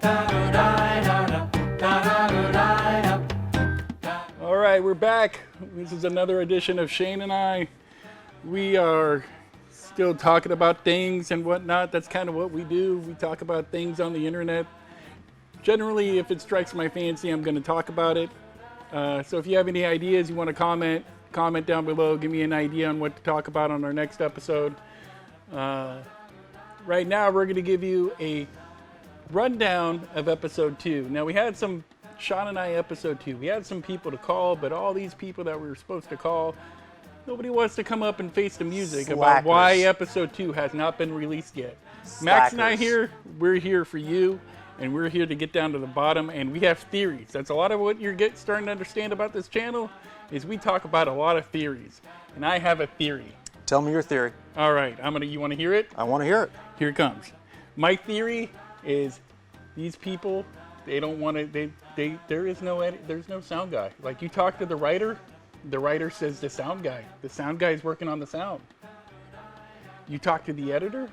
All right, we're back. This is another edition of Shayne and I. We are still talking about things and whatnot. That's kind of what we do. We talk about things on the internet. Generally, if it strikes my fancy, I'm going to talk about it. So if you have any ideas, you want to comment down below. Give me an idea on what to talk about on our next episode. Right now, we're going to give you a rundown of episode 2. Now, we had some Shayne and I episode 2. We had some people to call, but all these people that we were supposed to call, nobody wants to come up and face the music about why episode 2 has not been released yet. Max and I here, we're here for you, and we're here to get down to the bottom, and we have theories. That's a lot of what you're starting to understand about this channel, is we talk about a lot of theories. And I have a theory. Tell me your theory. All right, you want to hear it? I want to hear it. Here it comes. My theory is these people, they don't want to, there's no sound guy. Like, you talk to the writer says the sound guy is working on the sound. You talk to the editor,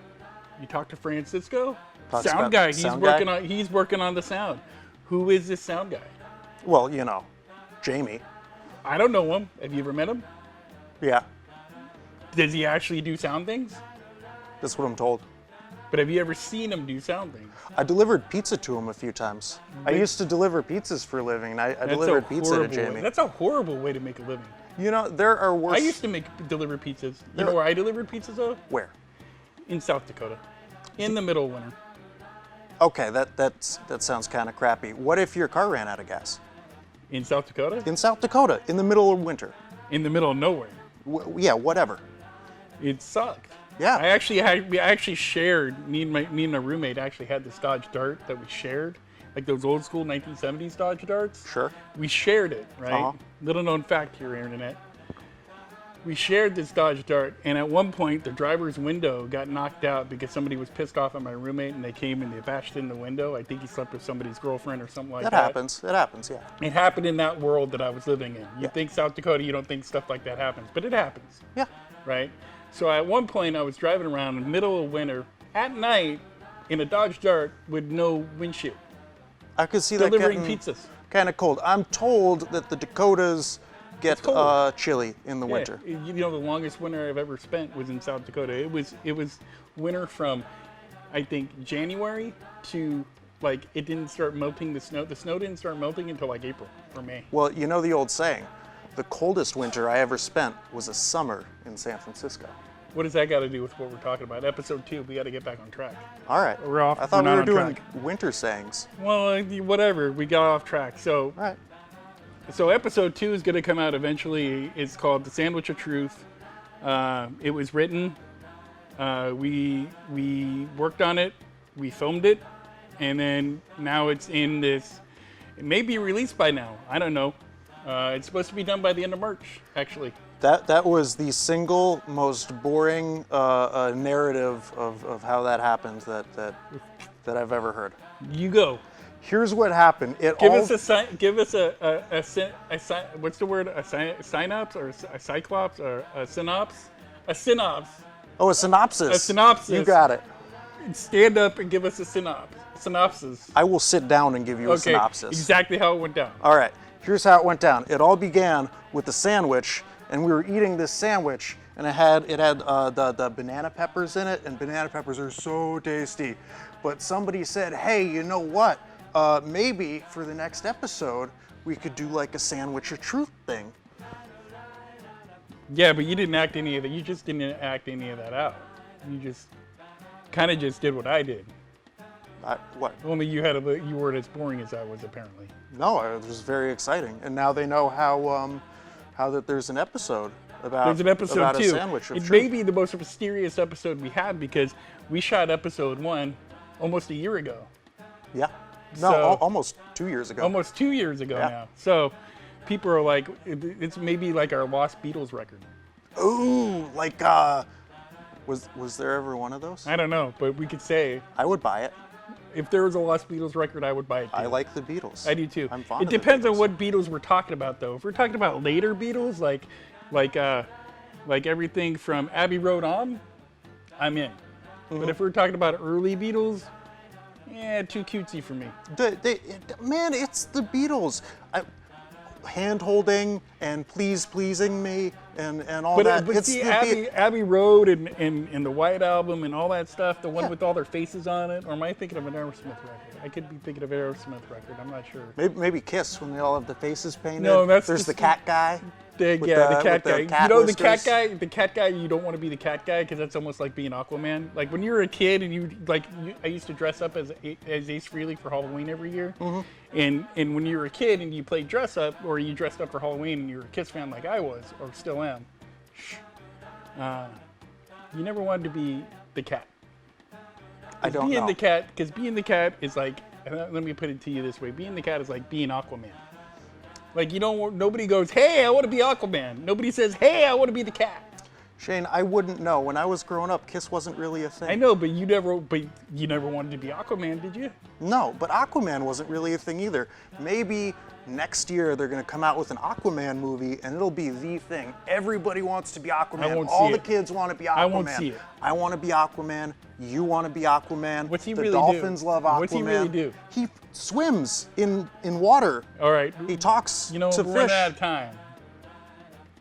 you talk to Francisco, sound guy, he's working on the sound. Who is this sound guy? Well, Jamie. I don't know him. Have you ever met him? Yeah. Does he actually do sound things? That's what I'm told. But have you ever seen him do sound things? I delivered pizza to him a few times. I used to deliver pizzas for a living, and I delivered pizza to Jamie. That's a horrible way to make a living. There are worse. I used to deliver pizzas. You know where I delivered pizzas though? Where? In South Dakota. In the middle of winter. Okay, that sounds kind of crappy. What if your car ran out of gas? In South Dakota? In South Dakota, in the middle of winter. In the middle of nowhere. Yeah, whatever. It sucked. Yeah. We actually shared, me and my roommate actually had this Dodge Dart that we shared, like those old school 1970s Dodge Darts. Sure. We shared it, right? Uh-huh. Little known fact here, internet. We shared this Dodge Dart, and at one point the driver's window got knocked out because somebody was pissed off at my roommate, and they came and they bashed in the window. I think he slept with somebody's girlfriend or something like that. That happens. It happens, yeah. It happened in that world that I was living in. You think South Dakota, you don't think stuff like that happens, but it happens. Yeah. Right? So at one point I was driving around in the middle of winter at night in a Dodge Dart with no windshield. I could see that delivering getting pizzas. kind of cold. I'm told that the Dakotas get chilly in the winter. The longest winter I've ever spent was in South Dakota. It was winter from, I think, January to, like, it didn't start melting the snow. The snow didn't start melting until like April or May. Well, you know the old saying, the coldest winter I ever spent was a summer in San Francisco. What does that got to do with what we're talking about? Episode 2, we got to get back on track. All right. We're off. I thought we not were on doing track. winter sayings. Well, whatever. We got off track. So, All right. So episode 2 is going to come out eventually. It's called The Sandwich of Truth. It was written. We worked on it. We filmed it. And then now it's in this. It may be released by now. I don't know. It's supposed to be done by the end of March, actually. That was the single most boring narrative of how that happened that I've ever heard. You go. Here's what happened. Give us what's the word? A synopsis or a cyclops or a synopsis? A synopsis. Oh, a synopsis. A synopsis. You got it. Stand up and give us a synopsis. I will sit down and give you a synopsis. Exactly how it went down. All right. Here's how it went down. It all began with a sandwich, and we were eating this sandwich, and it had the banana peppers in it, and banana peppers are so tasty. But somebody said, hey, you know what? Maybe for the next episode, we could do like a sandwich of truth thing. Yeah, but you didn't act any of that. You just didn't act any of that out. You just kind of just did what I did. What? Only you weren't as boring as I was, apparently. No, it was very exciting, and now they know how that there's an episode about a sandwich of truth. It truth. may be the most mysterious episode we had because we shot episode 1 almost a year ago. Yeah. No, almost 2 years ago. Almost 2 years ago now. So people are like, it's maybe like our lost Beatles record. Ooh, like was there ever one of those? I don't know, but we could say I would buy it. If there was a lost Beatles record, I would buy it too. I like the Beatles. I do too. I'm fond It of the depends on Beatles. what Beatles we're talking about, though. If we're talking about later Beatles, like everything from Abbey Road on, I'm in. Mm-hmm. But if we're talking about early Beatles, Yeah, too cutesy for me. Man, it's the Beatles. Hand holding and pleasing me and all that. But It's see, the Abbey Road and the White Album and all that stuff, the one Yeah. with all their faces on it, or am I thinking of an Aerosmith record? I could be thinking of an Aerosmith record. I'm not sure. maybe Kiss when they all have the faces painted. No, there's the cat guy. The with cat the guy. cat You know, whiskers. the cat guy. You don't want to be the cat guy because that's almost like being Aquaman. Like when you were a kid and I used to dress up as Ace Frehley for Halloween every year. And when you were a kid and you played dress up, or you dressed up for Halloween and you were a Kiss fan like I was, or still am, you never wanted to be the cat. I don't know. Because being the cat is like, let me put it to you this way: being the cat is like being Aquaman. Like nobody goes, "Hey, I want to be Aquaman." Nobody says, "Hey, I want to be the cat." Shane, I wouldn't know. When I was growing up, Kiss wasn't really a thing. I know, but you never wanted to be Aquaman, did you? No, but Aquaman wasn't really a thing either. Maybe next year they're going to come out with an Aquaman movie and it'll be the thing. Everybody wants to be Aquaman. I won't All see the it. kids want to be Aquaman. I won't see it. I want to be Aquaman. You want to be Aquaman. What's he the really do? Dolphins love Aquaman. What's he really do? He swims in water. All right. He talks You know, to we're fish. running out of time.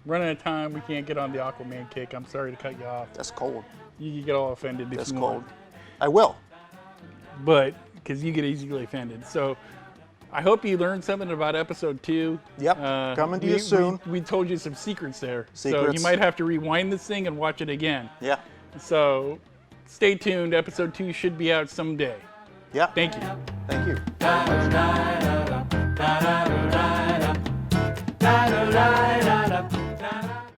Running out of time. We can't get on the Aquaman kick. I'm sorry to cut you off. That's cold. You can get all offended if That's you cold. want. I will. But because you get easily offended. So I hope you learned something about episode 2. Yep, coming to you soon. We told you some secrets there. So Secrets. you might have to rewind this thing and watch it again. Yeah. So stay tuned. Episode 2 should be out someday. Yeah. Thank you. Thank you. da da da